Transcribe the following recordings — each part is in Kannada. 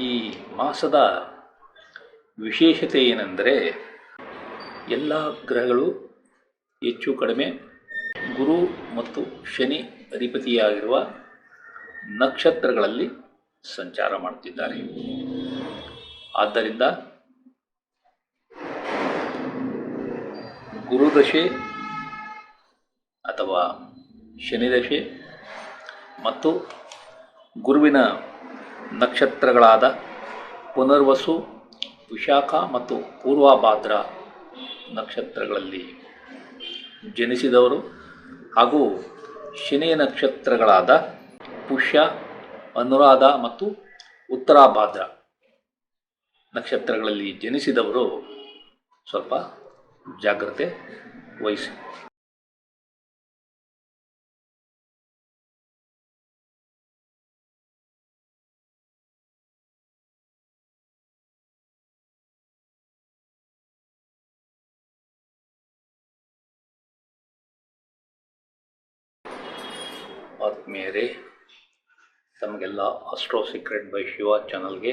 ಈ ಮಾಸದ ವಿಶೇಷತೆ ಏನೆಂದರೆ ಎಲ್ಲ ಗ್ರಹಗಳು ಹೆಚ್ಚು ಕಡಿಮೆ ಗುರು ಮತ್ತು ಶನಿ ಅಧಿಪತಿಯಾಗಿರುವ ನಕ್ಷತ್ರಗಳಲ್ಲಿ ಸಂಚಾರ ಮಾಡುತ್ತಿದ್ದಾರೆ. ಆದ್ದರಿಂದ ಗುರುದಶೆ ಅಥವಾ ಶನಿದಶೆ ಮತ್ತು ಗುರುವಿನ ನಕ್ಷತ್ರಗಳಾದ ಪುನರ್ವಸು, ವಿಶಾಖ ಮತ್ತು ಪೂರ್ವಭಾದ್ರ ನಕ್ಷತ್ರಗಳಲ್ಲಿ ಜನಿಸಿದವರು ಹಾಗೂ ಶನಿಯ ನಕ್ಷತ್ರಗಳಾದ ಪುಷ್ಯ, ಅನುರಾಧ ಮತ್ತು ಉತ್ತರಾಭಾದ್ರ ನಕ್ಷತ್ರಗಳಲ್ಲಿ ಜನಿಸಿದವರು ಸ್ವಲ್ಪ ಜಾಗ್ರತೆ ವಹಿಸಿ. ಆತ್ಮೀಯರೇ, ತಮಗೆಲ್ಲ ಆಸ್ಟ್ರೋ ಸೀಕ್ರೆಟ್ ಬೈ ಶಿವ ಚಾನಲ್ಗೆ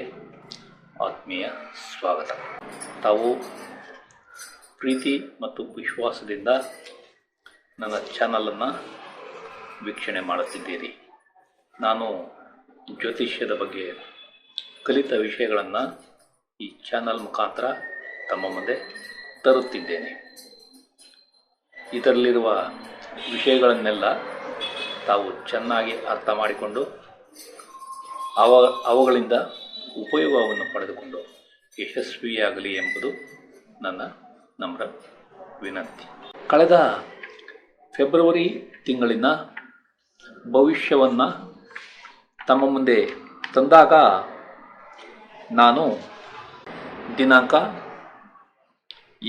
ಆತ್ಮೀಯ ಸ್ವಾಗತ. ತಾವು ಪ್ರೀತಿ ಮತ್ತು ವಿಶ್ವಾಸದಿಂದ ನನ್ನ ಚಾನಲನ್ನು ವೀಕ್ಷಣೆ ಮಾಡುತ್ತಿದ್ದೀರಿ. ನಾನು ಜ್ಯೋತಿಷ್ಯದ ಬಗ್ಗೆ ಕಲಿತ ವಿಷಯಗಳನ್ನು ಈ ಚಾನಲ್ ಮುಖಾಂತರ ತಮ್ಮ ಮುಂದೆ ತರುತ್ತಿದ್ದೇನೆ. ಇದರಲ್ಲಿರುವ ವಿಷಯಗಳನ್ನೆಲ್ಲ ತಾವು ಚೆನ್ನಾಗಿ ಅರ್ಥ ಮಾಡಿಕೊಂಡು ಅವುಗಳಿಂದ ಉಪಯೋಗವನ್ನು ಪಡೆದುಕೊಂಡು ಯಶಸ್ವಿಯಾಗಲಿ ಎಂಬುದು ನನ್ನ ನಮ್ರ ವಿನಂತಿ. ಕಳೆದ ಫೆಬ್ರವರಿ ತಿಂಗಳಿನ ಭವಿಷ್ಯವನ್ನು ತಮ್ಮ ಮುಂದೆ ತಂದಾಗ ನಾನು ದಿನಾಂಕ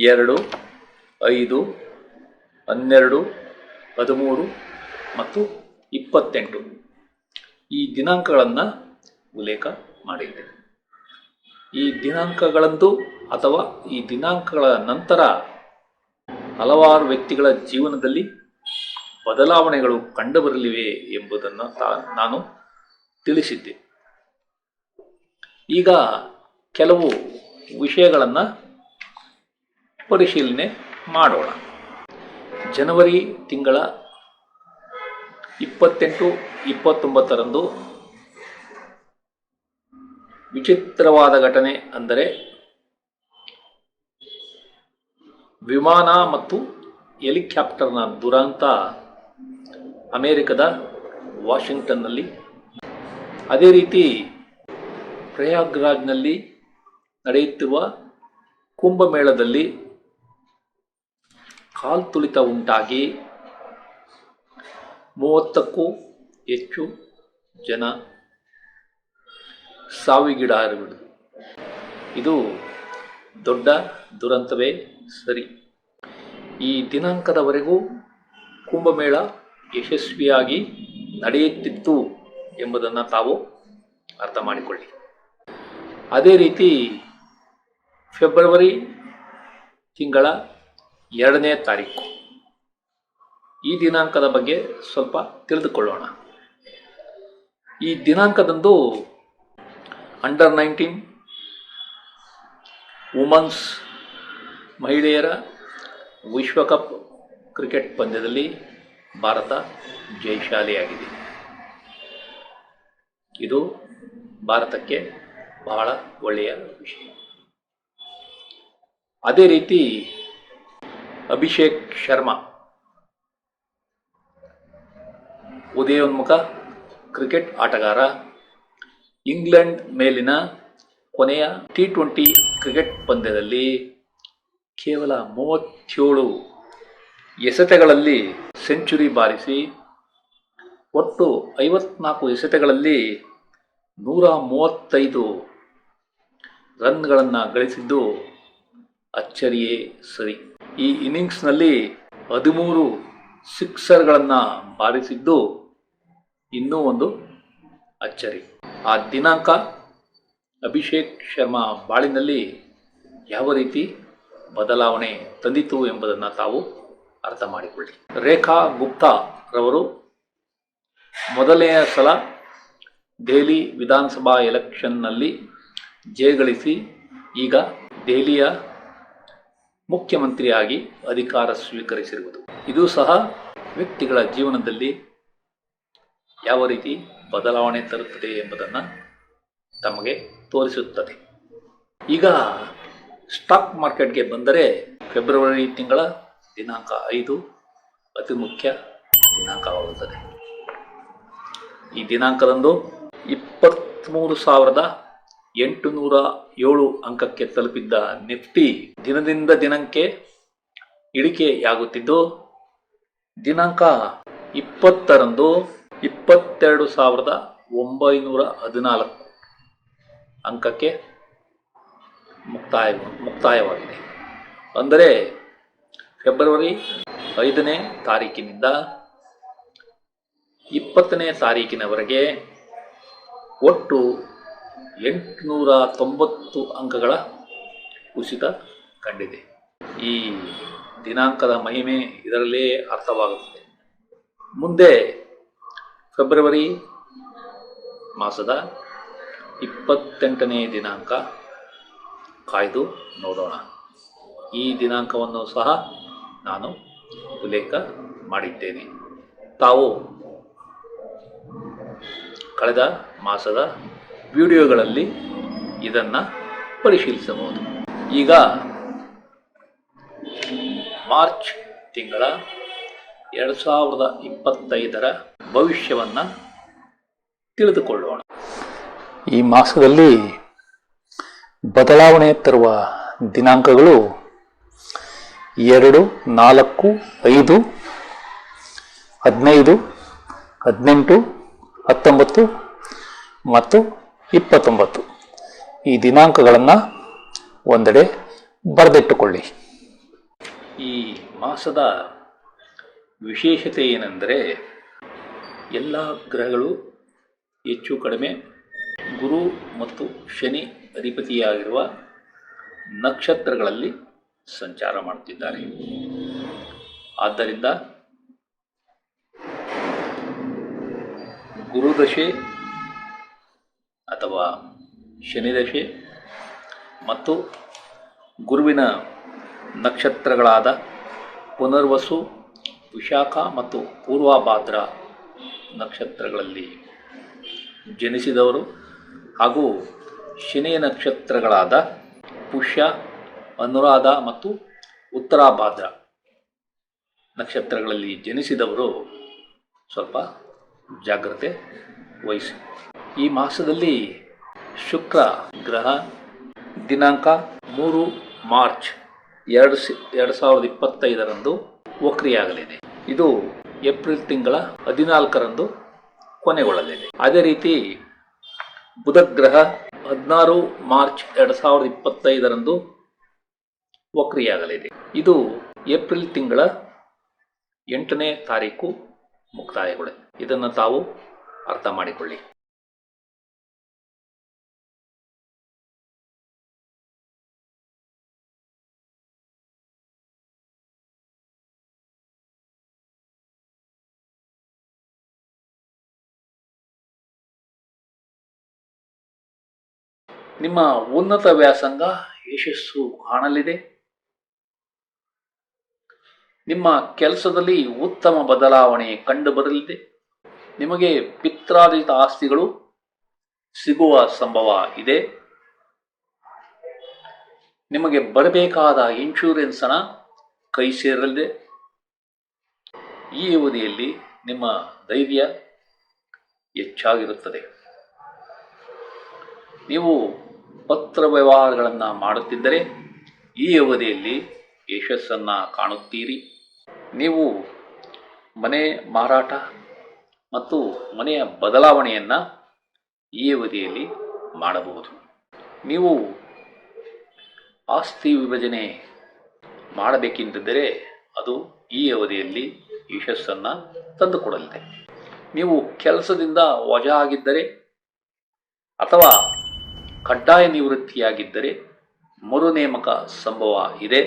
2, 5, 12, 13 ಮತ್ತು 28 ಈ ದಿನಾಂಕಗಳನ್ನು ಉಲ್ಲೇಖ ಮಾಡಿದ್ದೆ. ಈ ದಿನಾಂಕಗಳಂದು ಅಥವಾ ಈ ದಿನಾಂಕಗಳ ನಂತರ ಹಲವಾರು ವ್ಯಕ್ತಿಗಳ ಜೀವನದಲ್ಲಿ ಬದಲಾವಣೆಗಳು ಕಂಡುಬರಲಿವೆ ಎಂಬುದನ್ನು ನಾನು ತಿಳಿಸಿದ್ದೆ. ಈಗ ಕೆಲವು ವಿಷಯಗಳನ್ನು ಪರಿಶೀಲನೆ ಮಾಡೋಣ. ಜನವರಿ ತಿಂಗಳ 28, 29ರಂದು ವಿಚಿತ್ರವಾದ ಘಟನೆ ಅಂದರೆ ವಿಮಾನ ಮತ್ತು ಹೆಲಿಕಾಪ್ಟರ್ನ ದುರಂತ ಅಮೆರಿಕದ ವಾಷಿಂಗ್ಟನ್ನಲ್ಲಿ, ಅದೇ ರೀತಿ ಪ್ರಯಾಗ್ರಾಜ್ನಲ್ಲಿ ನಡೆಯುತ್ತಿರುವ ಕುಂಭಮೇಳದಲ್ಲಿ ಕಾಲ್ತುಳಿತ ಉಂಟಾಗಿ 30ಕ್ಕೂ ಹೆಚ್ಚು ಜನ ಸಾವಿಗೀಡಾಗಿರುವುದು. ಇದು ದೊಡ್ಡ ದುರಂತವೇ ಸರಿ. ಈ ದಿನಾಂಕದವರೆಗೂ ಕುಂಭಮೇಳ ಯಶಸ್ವಿಯಾಗಿ ನಡೆಯುತ್ತಿತ್ತು ಎಂಬುದನ್ನು ತಾವು ಅರ್ಥ ಮಾಡಿಕೊಳ್ಳಿ. ಅದೇ ರೀತಿ ಫೆಬ್ರವರಿ ತಿಂಗಳ 2ನೇ ತಾರೀಕು ಈ ದಿನಾಂಕದ ಬಗ್ಗೆ ಸ್ವಲ್ಪ ತಿಳಿದುಕೊಳ್ಳೋಣ. ಈ ದಿನಾಂಕದಂದು ಅಂಡರ್ 19 ವುಮನ್ಸ್ ಮಹಿಳೆಯರ ವಿಶ್ವಕಪ್ ಕ್ರಿಕೆಟ್ ಪಂದ್ಯದಲ್ಲಿ ಭಾರತ ಜಯಶಾಲಿಯಾಗಿದೆ. ಇದು ಭಾರತಕ್ಕೆ ಬಹಳ ಒಳ್ಳೆಯ ವಿಷಯ. ಅದೇ ರೀತಿ ಅಭಿಷೇಕ್ ಶರ್ಮಾ ಉದಯೋನ್ಮುಖ ಕ್ರಿಕೆಟ್ ಆಟಗಾರ ಇಂಗ್ಲೆಂಡ್ ಮೇಲಿನ ಕೊನೆಯ T20 ಕ್ರಿಕೆಟ್ ಪಂದ್ಯದಲ್ಲಿ ಕೇವಲ 37 ಎಸೆತಗಳಲ್ಲಿ ಸೆಂಚುರಿ ಬಾರಿಸಿ ಒಟ್ಟು 54 ಎಸೆತಗಳಲ್ಲಿ 135 ರನ್ಗಳನ್ನು ಗಳಿಸಿದ್ದು ಅಚ್ಚರಿಯೇ ಸರಿ. ಈ ಇನ್ನಿಂಗ್ಸ್ನಲ್ಲಿ 13 ಸಿಕ್ಸರ್ಗಳನ್ನು ಬಾರಿಸಿದ್ದು ಇನ್ನೂ ಒಂದು ಅಚ್ಚರಿ. ಆ ದಿನಾಂಕ ಅಭಿಷೇಕ್ ಶರ್ಮಾ ಬಾಳಿನಲ್ಲಿ ಯಾವ ರೀತಿ ಬದಲಾವಣೆ ತಂದಿತು ಎಂಬುದನ್ನು ತಾವು ಅರ್ಥ ಮಾಡಿಕೊಳ್ಳಿ. ರೇಖಾ ಗುಪ್ತಾ ರವರು ಮೊದಲನೆಯ ಸಲ ದೆಹಲಿ ವಿಧಾನಸಭಾ ಎಲೆಕ್ಷನ್ನಲ್ಲಿ ಜಯಗಳಿಸಿ ಈಗ ದೆಹಲಿಯ ಮುಖ್ಯಮಂತ್ರಿಯಾಗಿ ಅಧಿಕಾರ ಸ್ವೀಕರಿಸಿರುವುದು. ಇದು ಸಹ ವ್ಯಕ್ತಿಗಳ ಜೀವನದಲ್ಲಿ ಯಾವ ರೀತಿ ಬದಲಾವಣೆ ತರುತ್ತದೆ ಎಂಬುದನ್ನು ತಮಗೆ ತೋರಿಸುತ್ತದೆ. ಈಗ ಸ್ಟಾಕ್ ಮಾರ್ಕೆಟ್ಗೆ ಬಂದರೆ ಫೆಬ್ರವರಿ ತಿಂಗಳ ದಿನಾಂಕ 5 ಅತಿ ಮುಖ್ಯ ದಿನಾಂಕವಾಗುತ್ತದೆ. ಈ ದಿನಾಂಕದಂದು 23,807 ಅಂಕಕ್ಕೆ ತಲುಪಿದ್ದ ನಿಫ್ಟಿ ದಿನದಿಂದ ದಿನಕ್ಕೆ ಇಳಿಕೆಯಾಗುತ್ತಿದ್ದು ದಿನಾಂಕ 20ರಂದು 22,914 ಅಂಕಕ್ಕೆ ಮುಕ್ತಾಯವಾಗಿದೆ. ಅಂದರೆ ಫೆಬ್ರವರಿ 5ನೇ ತಾರೀಕಿನಿಂದ 20ನೇ ತಾರೀಕಿನವರೆಗೆ ಒಟ್ಟು 890 ಅಂಕಗಳ ಕುಸಿತ ಕಂಡಿದೆ. ಈ ದಿನಾಂಕದ ಮಹಿಮೆ ಇದರಲ್ಲೇ ಅರ್ಥವಾಗುತ್ತದೆ. ಮುಂದೆ ಫೆಬ್ರವರಿ ಮಾಸದ 28ನೇ ದಿನಾಂಕ ಕಾಯ್ದು ನೋಡೋಣ. ಈ ದಿನಾಂಕವನ್ನು ಸಹ ನಾನು ಉಲ್ಲೇಖ ಮಾಡಿದ್ದೇನೆ. ತಾವು ಕಳೆದ ಮಾಸದ ವಿಡಿಯೋಗಳಲ್ಲಿ ಇದನ್ನು ಪರಿಶೀಲಿಸಬಹುದು. ಈಗ ಮಾರ್ಚ್ ತಿಂಗಳ 2025ರ ಭವಿಷ್ಯವನ್ನು ತಿಳಿದುಕೊಳ್ಳೋಣ. ಈ ಮಾಸದಲ್ಲಿ ಬದಲಾವಣೆ ತರುವ ದಿನಾಂಕಗಳು 2, 4, 5, 15, 18, 19 ಮತ್ತು 29 ಈ ದಿನಾಂಕಗಳನ್ನು ಒಂದೆಡೆ ಬರೆದಿಟ್ಟುಕೊಳ್ಳಿ. ಈ ಮಾಸದ ವಿಶೇಷತೆ ಏನೆಂದರೆ ಎಲ್ಲ ಗ್ರಹಗಳು ಹೆಚ್ಚು ಕಡಿಮೆ ಗುರು ಮತ್ತು ಶನಿ ಅಧಿಪತಿಯಾಗಿರುವ ನಕ್ಷತ್ರಗಳಲ್ಲಿ ಸಂಚಾರ ಮಾಡುತ್ತಿದ್ದಾರೆ. ಆದ್ದರಿಂದ ಗುರುದಶೆ ಅಥವಾ ಶನಿದಶೆ ಮತ್ತು ಗುರುವಿನ ನಕ್ಷತ್ರಗಳಾದ ಪುನರ್ವಸು, ವಿಶಾಖ ಮತ್ತು ಪೂರ್ವಭಾದ್ರ ನಕ್ಷತ್ರಗಳಲ್ಲಿ ಜನಿಸಿದವರು ಹಾಗೂ ಶನಿಯ ನಕ್ಷತ್ರಗಳಾದ ಪುಷ್ಯ, ಅನುರಾಧ ಮತ್ತು ಉತ್ತರಾಭಾದ್ರ ನಕ್ಷತ್ರಗಳಲ್ಲಿ ಜನಿಸಿದವರು ಸ್ವಲ್ಪ ಜಾಗ್ರತೆ ವಹಿಸಿ. ಈ ಮಾಸದಲ್ಲಿ ಶುಕ್ರ ಗ್ರಹ ದಿನಾಂಕ 3 ಮಾರ್ಚ್ 2025ರಂದು ವಕ್ರಿಯಾಗಲಿದೆ. ಇದು ಏಪ್ರಿಲ್ ತಿಂಗಳ 14ರಂದು ಕೊನೆಗೊಳ್ಳಲಿದೆ. ಅದೇ ರೀತಿ ಬುಧ ಗ್ರಹ 16 ಮಾರ್ಚ್ 2025ರಂದು ವಕ್ರಿಯಾಗಲಿದೆ. ಇದು ಏಪ್ರಿಲ್ ತಿಂಗಳ 8ನೇ ತಾರೀಕು ಮುಕ್ತಾಯಗೊಳ್ಳಿದೆ. ಇದನ್ನು ತಾವು ಅರ್ಥ ಮಾಡಿಕೊಳ್ಳಿ. ನಿಮ್ಮ ಉನ್ನತ ವ್ಯಾಸಂಗ ಯಶಸ್ಸು ಕಾಣಲಿದೆ. ನಿಮ್ಮ ಕೆಲಸದಲ್ಲಿ ಉತ್ತಮ ಬದಲಾವಣೆ ಕಂಡುಬರಲಿದೆ. ನಿಮಗೆ ಪಿತ್ರಾರ್ಜಿತ ಆಸ್ತಿಗಳು ಸಿಗುವ ಸಂಭವ ಇದೆ. ನಿಮಗೆ ಬರಬೇಕಾದ ಇನ್ಶೂರೆನ್ಸ್ ಹಣ ಕೈ ಸೇರಲಿದೆ. ಈ ಅವಧಿಯಲ್ಲಿ ನಿಮ್ಮ ಧೈರ್ಯ ಹೆಚ್ಚಾಗಿರುತ್ತದೆ. ನೀವು ಪತ್ರ ವ್ಯವಹಾರಗಳನ್ನು ಮಾಡುತ್ತಿದ್ದರೆ ಈ ಅವಧಿಯಲ್ಲಿ ಯಶಸ್ಸನ್ನು ಕಾಣುತ್ತೀರಿ. ನೀವು ಮನೆ ಮಾರಾಟ ಮತ್ತು ಮನೆಯ ಬದಲಾವಣೆಯನ್ನು ಈ ಅವಧಿಯಲ್ಲಿ ಮಾಡಬಹುದು. ನೀವು ಆಸ್ತಿ ವಿಭಜನೆ ಮಾಡಬೇಕೆಂದಿದ್ದರೆ ಅದು ಈ ಅವಧಿಯಲ್ಲಿ ಯಶಸ್ಸನ್ನು ತಂದುಕೊಡಲಿದೆ. ನೀವು ಕೆಲಸದಿಂದ ವಜಾ ಆಗಿದ್ದರೆ ಅಥವಾ ಕಡ್ಡಾಯ ನಿವೃತ್ತಿಯಾಗಿದ್ದರೆ ಮರು ನೇಮಕ ಸಂಭವ ಇದೆ.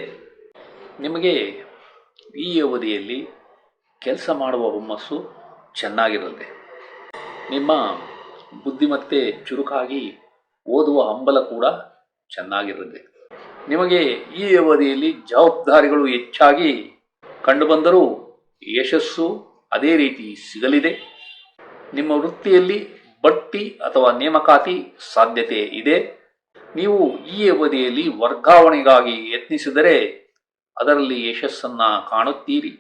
ನಿಮಗೆ ಈ ಅವಧಿಯಲ್ಲಿ ಕೆಲಸ ಮಾಡುವ ಹುಮ್ಮಸ್ಸು ಚೆನ್ನಾಗಿರಲಿದೆ. ನಿಮ್ಮ ಬುದ್ಧಿಮತ್ತೆ ಚುರುಕಾಗಿ ಓದುವ ಹಂಬಲ ಕೂಡ ಚೆನ್ನಾಗಿರುತ್ತೆ. ನಿಮಗೆ ಈ ಅವಧಿಯಲ್ಲಿ ಜವಾಬ್ದಾರಿಗಳು ಹೆಚ್ಚಾಗಿ ಕಂಡುಬಂದರೂ ಯಶಸ್ಸು ಅದೇ ರೀತಿ ಸಿಗಲಿದೆ. ನಿಮ್ಮ ವೃತ್ತಿಯಲ್ಲಿ ಬಡ್ತಿ ಅಥವಾ ನೇಮಕಾತಿ ಸಾಧ್ಯತೆ ಇದೆ. ನೀವು ಈ ಅವಧಿಯಲ್ಲಿ ವರ್ಗಾವಣೆಗಾಗಿ ಯತ್ನಿಸಿದರೆ ಅದರಲ್ಲಿ ಯಶಸ್ಸನ್ನ ಕಾಣುತ್ತೀರಿ.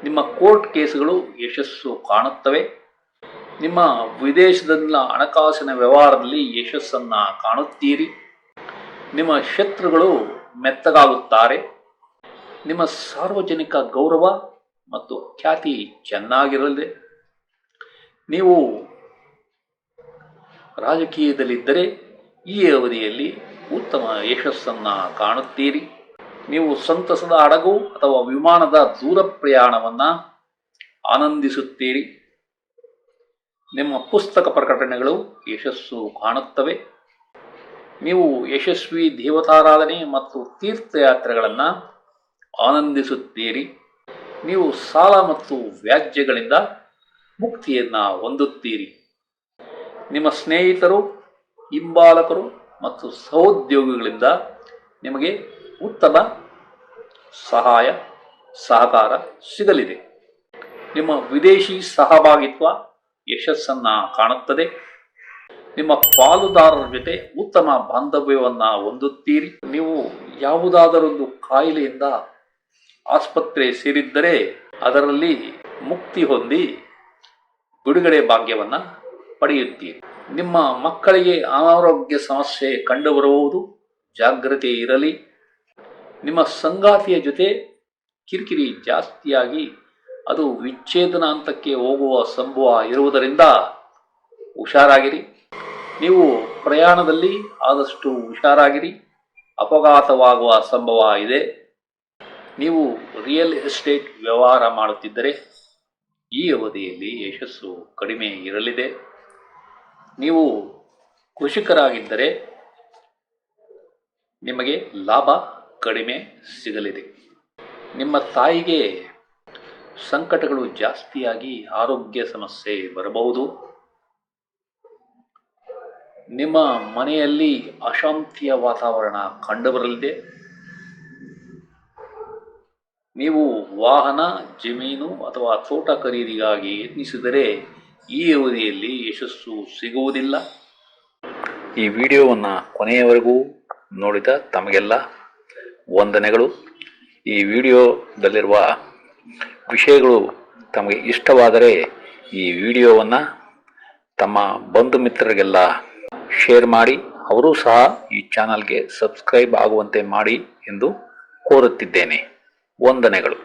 ನಿಮ್ಮ ಕೋರ್ಟ್ ಕೇಸುಗಳು ಯಶಸ್ಸು ಕಾಣುತ್ತವೆ. ನಿಮ್ಮ ವಿದೇಶದಲ್ಲಿನ ಹಣಕಾಸಿನ ವ್ಯವಹಾರದಲ್ಲಿ ಯಶಸ್ಸನ್ನ ಕಾಣುತ್ತೀರಿ. ನಿಮ್ಮ ಶತ್ರುಗಳು ಮೆತ್ತಗಾಗುತ್ತಾರೆ. ನಿಮ್ಮ ಸಾರ್ವಜನಿಕ ಗೌರವ ಮತ್ತು ಖ್ಯಾತಿ ಚೆನ್ನಾಗಿರಲಿದೆ. ನೀವು ರಾಜಕೀಯದಲ್ಲಿದ್ದರೆ ಈ ಅವಧಿಯಲ್ಲಿ ಉತ್ತಮ ಯಶಸ್ಸನ್ನು ಕಾಣುತ್ತೀರಿ. ನೀವು ಸಂತಸದ ಹಡಗು ಅಥವಾ ವಿಮಾನದ ದೂರ ಪ್ರಯಾಣವನ್ನು ಆನಂದಿಸುತ್ತೀರಿ. ನಿಮ್ಮ ಪುಸ್ತಕ ಪ್ರಕಟಣೆಗಳು ಯಶಸ್ಸು ಕಾಣುತ್ತವೆ. ನೀವು ಯಶಸ್ವಿ ದೇವತಾರಾಧನೆ ಮತ್ತು ತೀರ್ಥಯಾತ್ರೆಗಳನ್ನು ಆನಂದಿಸುತ್ತೀರಿ. ನೀವು ಸಾಲ ಮತ್ತು ವ್ಯಾಜ್ಯಗಳಿಂದ ಮುಕ್ತಿಯನ್ನು ಹೊಂದುತ್ತೀರಿ. ನಿಮ್ಮ ಸ್ನೇಹಿತರು, ಹಿಂಬಾಲಕರು ಮತ್ತು ಸಹೋದ್ಯೋಗಿಗಳಿಂದ ನಿಮಗೆ ಉತ್ತಮ ಸಹಕಾರ ಸಿಗಲಿದೆ. ನಿಮ್ಮ ವಿದೇಶಿ ಸಹಭಾಗಿತ್ವ ಯಶಸ್ಸನ್ನು ಕಾಣುತ್ತದೆ. ನಿಮ್ಮ ಪಾಲುದಾರರ ಜೊತೆ ಉತ್ತಮ ಬಾಂಧವ್ಯವನ್ನು ಹೊಂದುತ್ತೀರಿ. ನೀವು ಯಾವುದಾದರೊಂದು ಕಾಯಿಲೆಯಿಂದ ಆಸ್ಪತ್ರೆ ಸೇರಿದ್ದರೆ ಅದರಲ್ಲಿ ಮುಕ್ತಿ ಹೊಂದಿ ಬಿಡುಗಡೆ ಭಾಗ್ಯವನ್ನು ಪಡೆಯುತ್ತೀರಿ. ನಿಮ್ಮ ಮಕ್ಕಳಿಗೆ ಅನಾರೋಗ್ಯ ಸಮಸ್ಯೆ ಕಂಡುಬರಬಹುದು, ಜಾಗ್ರತೆ ಇರಲಿ. ನಿಮ್ಮ ಸಂಗಾತಿಯ ಜೊತೆ ಕಿರಿಕಿರಿ ಜಾಸ್ತಿಯಾಗಿ ಅದು ವಿಚ್ಛೇದನ ಹಂತಕ್ಕೆ ಹೋಗುವ ಸಂಭವ ಇರುವುದರಿಂದ ಹುಷಾರಾಗಿರಿ. ನೀವು ಪ್ರಯಾಣದಲ್ಲಿ ಆದಷ್ಟು ಹುಷಾರಾಗಿರಿ. ಅಪಘಾತವಾಗುವ ಸಂಭವ ಇದೆ. ನೀವು ರಿಯಲ್ ಎಸ್ಟೇಟ್ ವ್ಯವಹಾರ ಮಾಡುತ್ತಿದ್ದರೆ ಈ ಅವಧಿಯಲ್ಲಿ ಯಶಸ್ಸು ಕಡಿಮೆ ಇರಲಿದೆ. ನೀವು ಕೃಷಿಕರಾಗಿದ್ದರೆ ನಿಮಗೆ ಲಾಭ ಕಡಿಮೆ ಸಿಗಲಿದೆ. ನಿಮ್ಮ ತಾಯಿಗೆ ಸಂಕಟಗಳು ಜಾಸ್ತಿಯಾಗಿ ಆರೋಗ್ಯ ಸಮಸ್ಯೆ ಬರಬಹುದು. ನಿಮ್ಮ ಮನೆಯಲ್ಲಿ ಅಶಾಂತಿಯ ವಾತಾವರಣ ಕಂಡುಬರಲಿದೆ. ನೀವು ವಾಹನ, ಜಮೀನು ಅಥವಾ ತೋಟ ಖರೀದಿಗಾಗಿ ಯತ್ನಿಸಿದರೆ ಈ ಅವಧಿಯಲ್ಲಿ ಯಶಸ್ಸು ಸಿಗುವುದಿಲ್ಲ. ಈ ವಿಡಿಯೋವನ್ನು ಕೊನೆಯವರೆಗೂ ನೋಡಿದ ತಮಗೆಲ್ಲ ವಂದನೆಗಳು. ಈ ವಿಡಿಯೋದಲ್ಲಿರುವ ವಿಷಯಗಳು ತಮಗೆ ಇಷ್ಟವಾದರೆ ಈ ವಿಡಿಯೋವನ್ನು ತಮ್ಮ ಬಂಧು ಮಿತ್ರರಿಗೆಲ್ಲ ಶೇರ್ ಮಾಡಿ, ಅವರೂ ಸಹ ಈ ಚಾನಲ್ಗೆ ಸಬ್ಸ್ಕ್ರೈಬ್ ಆಗುವಂತೆ ಮಾಡಿ ಎಂದು ಕೋರುತ್ತಿದ್ದೇನೆ. ವಂದನೆಗಳು.